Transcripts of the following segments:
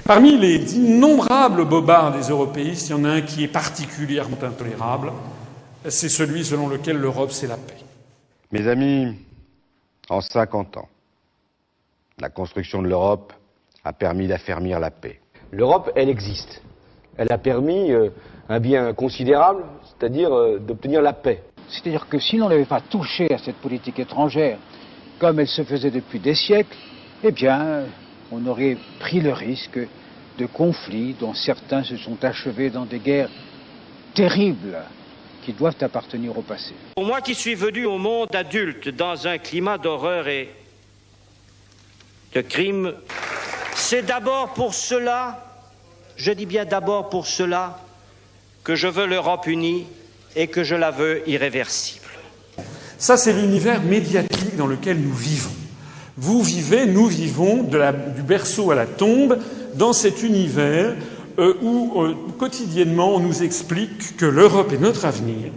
Parmi les innombrables bobards des européistes, il y en a un qui est particulièrement intolérable. C'est celui selon lequel l'Europe, c'est la paix. Mes amis, en 50 ans, la construction de l'Europe a permis d'affermir la paix. L'Europe, elle existe. Elle a permis un bien considérable, c'est-à-dire d'obtenir la paix. C'est-à-dire que si l'on n'avait pas touché à cette politique étrangère, comme elle se faisait depuis des siècles, eh bien, on aurait pris le risque de conflits dont certains se sont achevés dans des guerres terribles qui doivent appartenir au passé. Pour moi qui suis venu au monde adulte dans un climat d'horreur et de crime, c'est d'abord pour cela, je dis bien d'abord pour cela, que je veux l'Europe unie et que je la veux irréversible. Ça, c'est l'univers médiatique dans lequel nous vivons. Vous vivez, nous vivons, du berceau à la tombe, dans cet univers où quotidiennement on nous explique que l'Europe est notre avenir,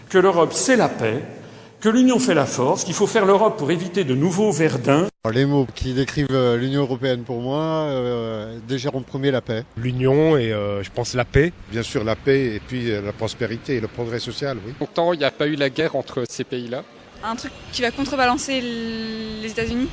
que l'Europe c'est la paix, que l'union fait la force, qu'il faut faire l'Europe pour éviter de nouveaux Verdun. Les mots qui décrivent l'Union européenne pour moi, déjà en premier la paix. L'union et je pense la paix. Bien sûr la paix et puis la prospérité et le progrès social, oui. Longtemps il n'y a pas eu la guerre entre ces pays-là. Un truc qui va contrebalancer les États-Unis.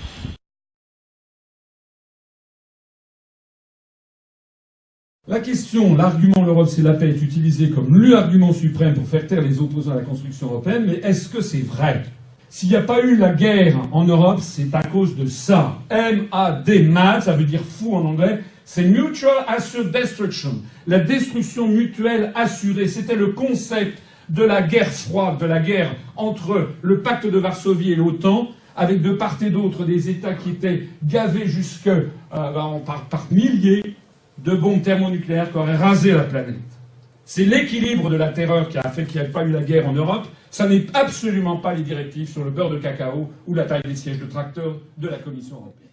La question, l'argument l'Europe c'est la paix est utilisé comme l'argument suprême pour faire taire les opposants à la construction européenne, mais est-ce que c'est vrai? S'il n'y a pas eu la guerre en Europe, c'est à cause de ça. M-A-D, MAD, ça veut dire fou en anglais, c'est Mutual Assured Destruction, la destruction mutuelle assurée. C'était le concept de la guerre froide, de la guerre entre le pacte de Varsovie et l'OTAN, avec de part et d'autre des États qui étaient gavés jusque par milliers de bombes thermonucléaires qui auraient rasé la planète. C'est l'équilibre de la terreur qui a fait qu'il n'y ait pas eu la guerre en Europe. Ça n'est absolument pas les directives sur le beurre de cacao ou la taille des sièges de tracteurs de la Commission européenne.